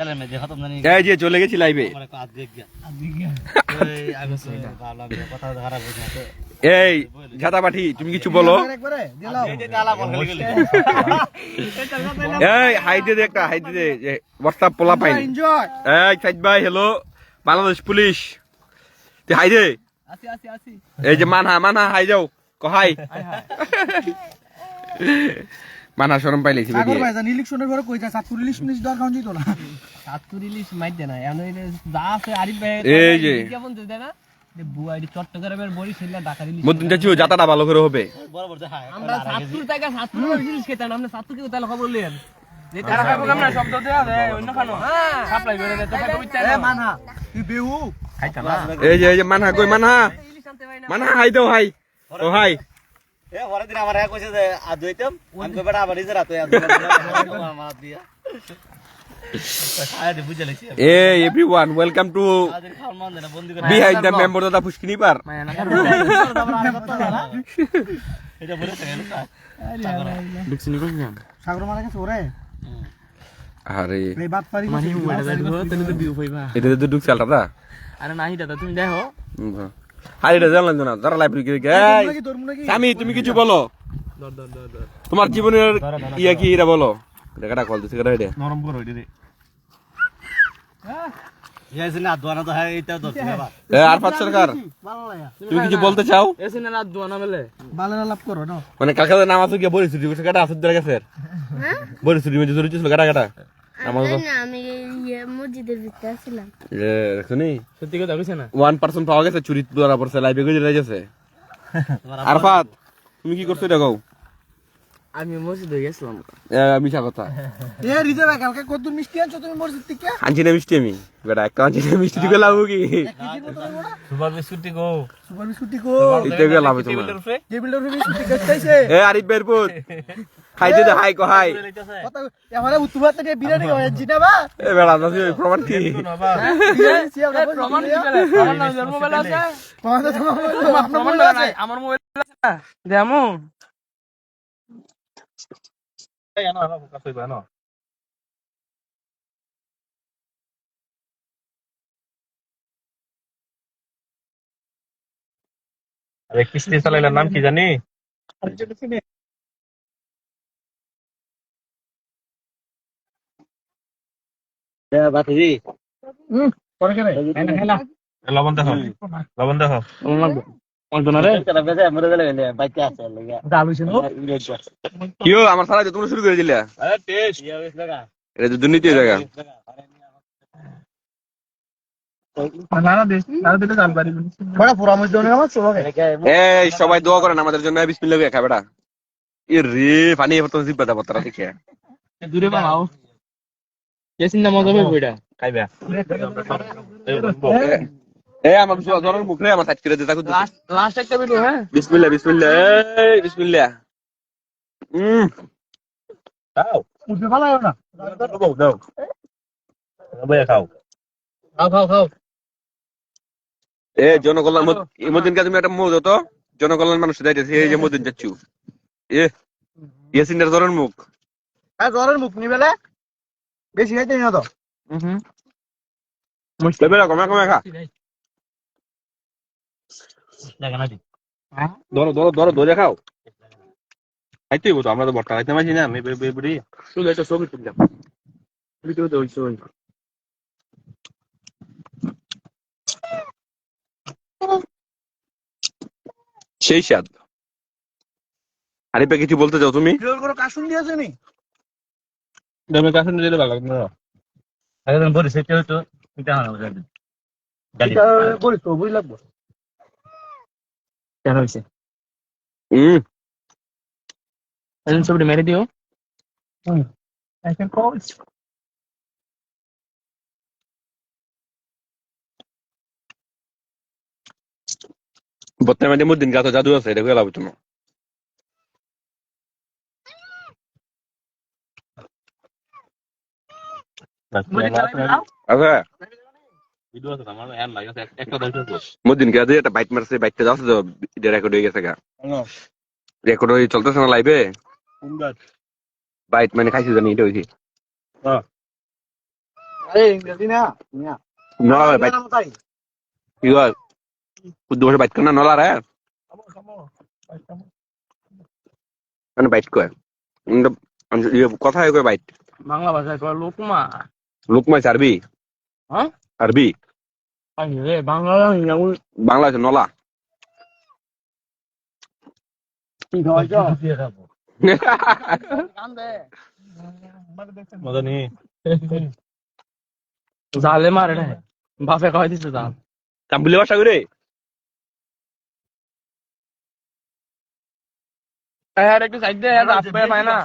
এই যে চলে গেছি লাইভে। এই ঝাঁটা পাঠি, তুমি কিছু বলো। এই হাই দে, একটা হাই দে, বস্তা পোলা পাই। এই সাইদ ভাই, হ্যালো বাংলাদেশ পুলিশ, তুই হাই দে। এই যে মানহা মানহা হাই যাও, কহাই মানা শরম পাইলেছি। সাগর ভাই জান ইলেকশনের পরে কই যা ৭ ইলিশ মিনিট দরকার হন যেত না। ৭ ইলিশ মাইর দে না এমন যা আছে আরিফ ভাই এই যে কেমন দে না বুয়াইডি চট্টগ্রামের বরিশাল ঢাকার ইলিশ মদিন চাচু যাতাটা ভালো করে হবে। আমরা ৭ টাকা ৭ ইলিশ খেতাম, আমরা ৭ কি তাহলে খবর লইেন যে তারা খাবো আমরা শব্দ দেয়া দেয় অন্য খানো সাপ্লাই করে দে তো কইতে এ মানহা তুই বেহু খাইতা না। এই যে মানহা কই, মানহা মানহা হাই দাও, হাই ও হাই। এ পরের দিন আমার এক কইছে যে আজ হইতাম আমি কই বেটা আবার ইজরা রাতে আজ মার দিয়া আয় বুঝে লাগছে। এই এভরিওয়ান ওয়েলকাম টু আদের খাওয়ার মান দেনা বন্দি করে বিহাইন্ড দ্য মেম্বার দাদা ফুসকিনি পার। এটা বলে গেল না দেখছিনি কোন না সাগর মারা গেছে ওরে। আরে এই বাত পারি মানে ওটা দেখো তেনে তো বিউ হইবা। এটা তো ডুক চালটা। আরে নাই দাদা তুমি দেখো হাই এটা জানলাম না, যারা লাইব্রেরি গিয়ে স্বামী তুমি কিছু বলো, তোমার জীবনের ইয়া কি এটা বলো। দেখাটা কল দিছে কেডা এটা নরম করে হইছে রে ইয়াছে না দোয়ানা তো হ্যাঁ এটা ধরতে বাবা। এ আরফাত সরকার ভালো লাগা তুমি কিছু বলতে চাও? এসে না রাত দোয়ানা মেলে ভালো লাভ করো না। মানে কালকে নাম আছে কি বলিস তুই কেডা আসুদ ধরে গেছে হ্যাঁ বলিস তুই যে জড়িত ছিল কেডা কেডা আমার না আমি মসজিদের ভিতরে ছিলাম। এ শুনি সত্যি কথা কইছ না 1% পাওয়া গেছে চুরি ধরা পড়ছে লাইভে গিয়ে রয়ে গেছে। আরফাত তুমি কি করছো এটা কও? আমি মসজিদে গেছিলাম। মিছা কথা। এ রিজা ভাই কালকে কত মিষ্টি আনছো তুমি মসজিদ থেকে? আনছি না মিষ্টি আমি বেটা, একটা আনছি না মিষ্টি দিকে লাভ কি সুপার বিস্কুটি গো সুপার বিস্কুটি কো এটা গেল লাভ তোমার। টেবিলের উপরে বিস্কুটি খাইছে। এ আরিফ বের পুত খাইতে দে, হাই কো হাই। কথা এবারে উত্তরভারত থেকে বিরিয়ানি খাওয়া জিনা বা এ বেড়া নাসি প্রমাণ কি বিরিয়ানি সি আমরা প্রমাণ কি বলে আমার নাম মোবাইল আছে প্রমাণ নাই আমার মোবাইল আছে দেমু এই আনো আনো কাছে হইবা আনো আরে কিস্তি চালাইলার নাম কি জানি বাতিজি পরে করে খাইলা লবণ দেখো লবণ দেখো অন্তনারে মরে গেলে বাইতে আছে লাগা ডাল হইছে না কিও আমার সারা যে তোমরা শুরু করে দিলা। আরে টেস্ট ইয়া হইছে লাগা এটা তো দুর্নীতির জায়গা। না না দেশ না দিলে ডাল বাড়ি বড় পরামর্শ দেন আমার সবাই। এই সবাই দোয়া করেন আমাদের জন্য, বিসমিল্লাহ করে খা বেটা। এ রে পানি এবার তো জিব্বা দাও তারা দেখে দূরে বানাও কেসিন না মজা হবে বইটা খাইবা এ আমার জনের মুখ রে আমার সাইড করে দে তাকু। লাস্ট একটা ভিডিও হ্যাঁ বিসমিল্লাহ বিসমিল্লাহ এই বিসমিল্লাহ। খাও উঠে ফেলাও না দাও দাও বইয়া খাও খাও খাও খাও এ জনকল্যাণ মদিন কা তুমি একটা মুখ দাও তো, জনকল্যাণ মানুষ যাইতেছে। এই যে মদিন যাচ্ছু এ ইয়াসিনের জনের মুখ। হ্যাঁ জ্বরের মুখ নিবেলে বেশি খাইতে না তো। বেটা কমে কমে খা। লাগা না দি ধরো ধরো ধরো ধরে খাও। খাইতেই বলতো, আমরা তো বট্টা খাইতে পারছি না। আমি বুড়ি শুধু একটা ছবি তুললাম ভিডিও তো হইছে সেই স্বাদ। আরিফা কিছু বলতে চাও তুমি? জোর করে কাশুন দিয়েছে নি দমে কাছে নিলে ভালো লাগবে না আগে দিন বলি সেটা হতো এটা না গালি গালি বলি তো বুঝ লাগবে কেন হইছে হুম এজন ছবিটা মেরে দিও এখন কল বর্তমানে মদিন গাছ জাদু আছে, এটা গেলাম তুমি। আচ্ছা ভিডিও আছে আমার এর লাগে একটা দাইতো মদিন গাছে একটা বাইট মারছে, বাইটটা যাচ্ছে তো রেকর্ড হয়ে গেছে গা। রেকর্ড হয়ে চলতেছে না লাইভে। বাইট মানে খাইছে জানি এটা হইছে। আরে ইংরেজি না নলা বাইট কি হয় কুদ্দু বসে বাইট করে না নলা রে মানে বাইট কয় কথা কয় বাইট বাংলা ভাষায় কয় লোকমা লোকমাই আরবি হ্যাঁ আরবি রে বাংলা বাংলা আছে নলা কি খাওয়াইছ মজা নেই জালে মারে না বাপে খাওয়াই দিছে জাল কাম্বুলি ভাষা করে হ্যাঁ একটু সাইড দে আপে পায় না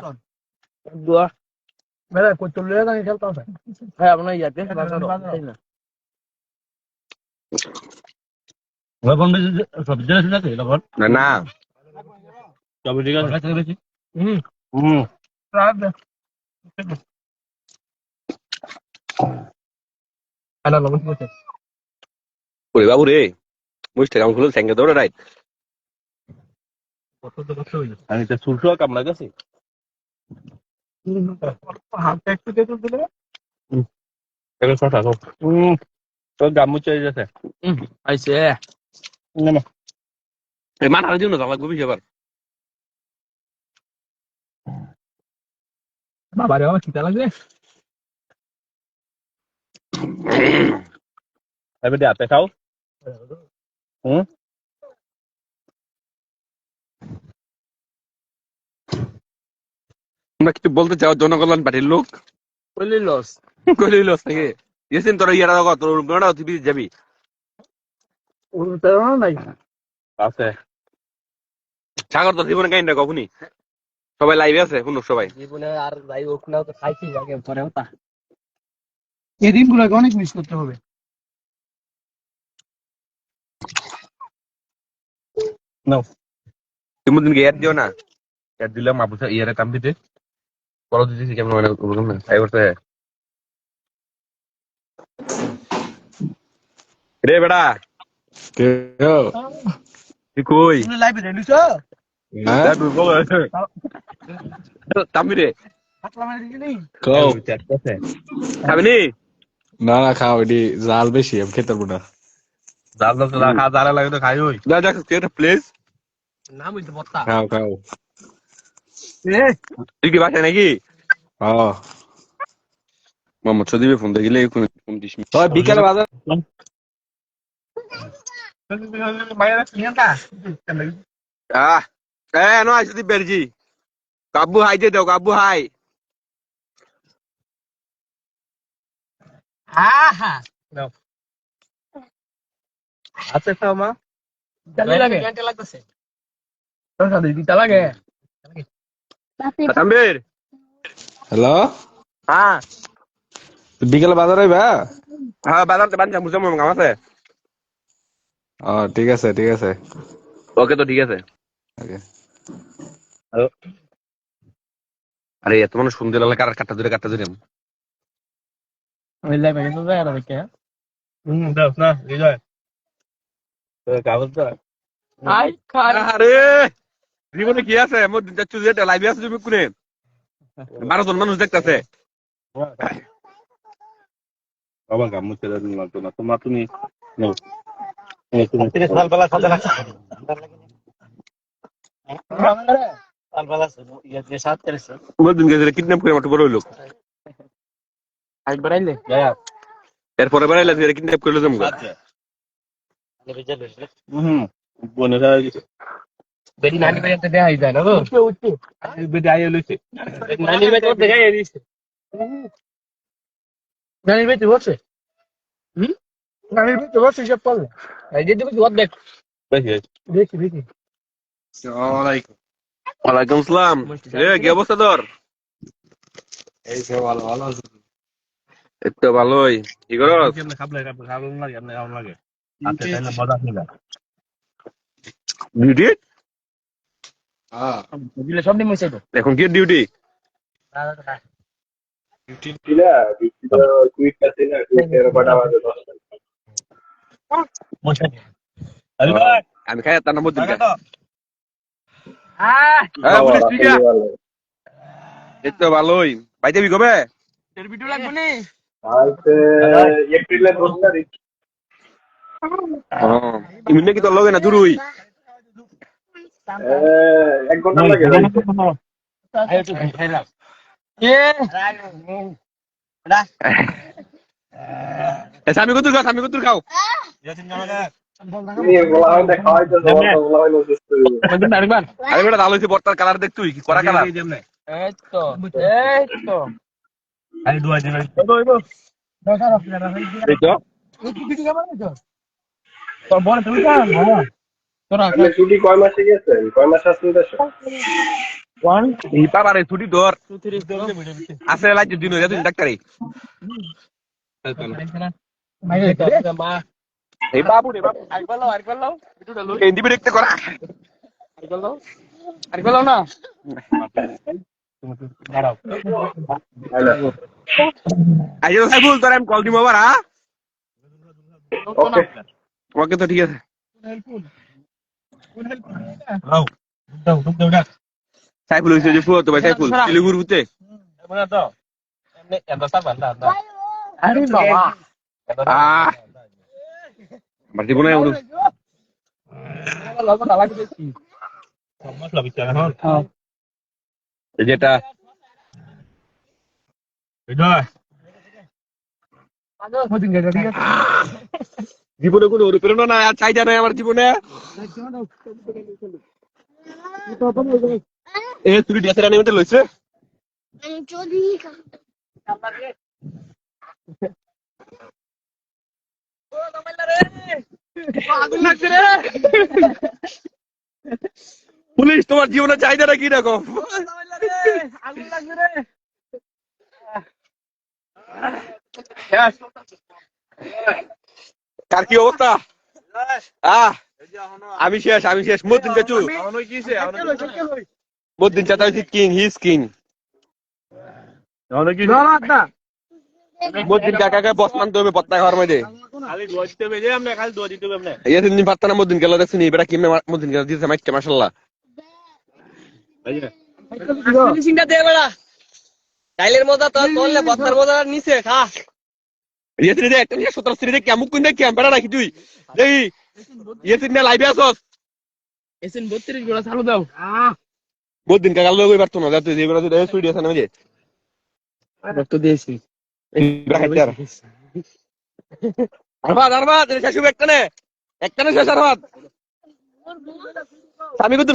দোয়া মেরে কই চলে না খেলতে আছে হ্যাঁ আপনার ইয়াতে না লবণ বেশি সবজি আছে নাকি লবণ না না সবজি ঠিক আছে বেশি হুম হুম আলা লবণ দিতে ওরে বাবু রে মুষ্টি কাম খুলে স্যাঙ্গে দৌড়ে রাইট আমি তো সুলসু কামলা গেছি হাত একটু দেখে দিলে এখন শর্ট আসো তো গামু চলে যাচ্ছে আইছে এই মান হারা দিও না লাগবে বেশি আবার বাবা রে বাবা খিদা লাগবে এবার দিয়ে হাতে খাও তোমরা কিছু বলতে চাও জনকল্যাণ পার্টির লোক কইলি লস কইলি লস নাকি ইয়েছেন তোরা ইয়ারা দাও তোর গড়া তুই বিদেশ যাবি উল্টা নাই আছে সাগর তোর জীবনে কাহিনীটা কখনই সবাই লাইভে আছে শুনো সবাই জীবনে আর যাই হোক না তো খাইছি আগে পরে ওটা এই দিনগুলোকে অনেক মিস করতে হবে তুমি দিনকে ইয়ার দিও না ইয়ার দিলাম আবু ইয়ারে কাম দিতে বলো দিতেছি কেমন মানে বললাম না তাই করতে রে বেড়া তুই কই তুমি লাইভে রেডিছো তামি রে পাতলা মারি দিলি খাবি নি না না খাও এটি জাল বেশি আমি খেতে পারবো না জাল তো রাখা জালে লাগে তো খাই ওই যা দেখ তুই একটা প্লেস নাম হইছে বত্তা খাও খাও তুই কি বাসায় নাকি হ্যাঁ মোহাম্মদ সদীপে ফোন দিয়ে গেলে ফোন দিস তবে বিকালে বাজার নো আই সদীপ বেরজি কাব্বু হাই দিয়ে দাও কাব্বু হাই আছে খাও মা জানি লাগে ঘন্টা লাগতেছে তোর সাথে দিতা লাগে তাম্বির হ্যালো হ্যাঁ বিকালে বাজার হইবা হ্যাঁ বাজারতে বানছা মুসে মোর কাম আছে ঠিক আছে ঠিক আছে ওকে তো ঠিক আছে ওকে আরে এত মানুষ শুনতে লাগলে কাটটা ধরে ওই লাইভে তো যায় না দেখে দাও না বিজয় তো কাগজ দাও আই খাই আরে জীবনে কি আছে মোর যাচ্ছু যে লাইভে আছে তুমি কোনে 12 জন মানুষ দেখতাছে বাবা গামু ছেড়ে দিন না তো তোমার তুমি নো তুমি সাল পালা সাথে রাখ সাল পালা ইয়া যে সাথ করেছে মোর দিন গেছে কিডন্যাপ করে মত বড় হইলো আই বাড়াইলে এরপরে বাড়াইলে যে কিডন্যাপ করলো জমগা বনে বেরি নানি ভাই একটা দেখাই যায় না তো উঠতে বেডি আইয়ে লইছে নানি ভাই তো দেখাই দিছে নানি ভাই তো বসে নানি ভাই তো বসে সব পাল এই যে তুমি দেখ বেশি দেখি আসসালামু আলাইকুম ওয়ালাইকুম আসসালাম রে কি অবস্থা তোর এই তো ভালো ভালো আছি এই তো ভালোই কি করছ কেমনে খাবলে লাগে আপনি কেমন লাগে আচ্ছা তাই না মজা নিলা ডিউটি হ্যাঁ দিলে সব নিয়ে মইছে তো এখন কি ডিউটি মজা আরে ভাই আমি খাই তার নাম দিন হ্যাঁ পুলিশ ঠিক আছে এই তো ভালোই ভাই দেবি কবে এর ভিডিও লাগবে নি ইমনে কি তোর লগে না দূরই স্বামী কত খাও আরে বেটা ভালো হয়েছে বর্তার কালার দেখ তুই কি করা কালার এই তো আরে দুয়া দিবে এই তো তোর বোন তুমি তোরা ওয়ান এই বাবারে ছুটি ধর 2 3 আছে লাইতে দিন হইরা তুই ডাক্তারে মা এই বাবু রে বাবু আরেকবার লাও ভিডিওটা লো এই দিবি দেখতে করা আরেকবার লাও না দাঁড়াও আইজো সাইফুল তোর আমি কল দিমু আবার হ্যাঁ ওকে তো ঠিক আছে দাও দাও দাও সাইফুল হইছে যে ফুয়া তো ভাই সাইফুল শিলিগুড়ি বুতে মনে তো এমনি এত সাবান না আরে বাবা আমার জীবনে এমন লাগা লাগা দিছি মশলা বিচার হ্যাঁ যেটা বিজয় আগে কদিন গেছে ঠিক আছে জীবনে কোনো অনুপ্রেরণা নাই আর চাহিদা নাই আমার জীবনে এ তুই ডিএসএল আনি মতে লইছে আমি চলি আগুন লাগছে রে পুলিশ তোমার জীবনে চাহিদাটা কি রকম আগুন লাগছে রে কার কি অবস্থা আমি শেষ মদিন চাচু মদিন চাচা হচ্ছে কিং হিজ কিং মদিন কাকাকে বস মানতে হবে বত্তা ঘর মধ্যে খালি দোয়া দিতে হবে যে আমরা খালি দোয়া দিতে হবে আমরা এই তিন দিন পারতা না মদিন গেল দেখছি এবার কি মদিন গেল দিতে মাইকে মাশাআল্লাহ ফিনিশিংটা দে বড়া টাইলের মজা তো তোললে বত্তার মজা নিচে খা ইয়ে তিন দে একটা 17 দে কেমন কোন দে কেম বেড়া রাখি তুই এই ইয়ে তিন লাইভে আসস এসেন 32 গোলা চালু দাও মদিন কাকা লই পারতো না তুই এবার তুই সুইডি আছে না মধ্যে রক্ত দিয়েছি ব্রাকেটার আরবাদ শেষ হবে একটানে শেষ আরবাদ স্বামী কত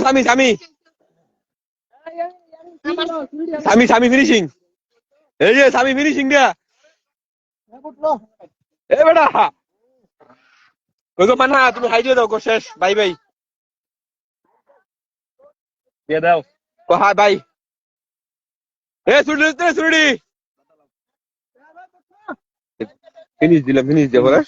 স্বামী ফিনিশিং এই যে স্বামী ফিনিশিং দিয়া এ বেটা কই গো মানা তুমি হাই দিয়ে দাও গো শেষ বাই বাই দিয়ে দাও ও হাই বাই এ সুড়ি ফিনিশ দিলাম ফিনিশ দিয়ে বলে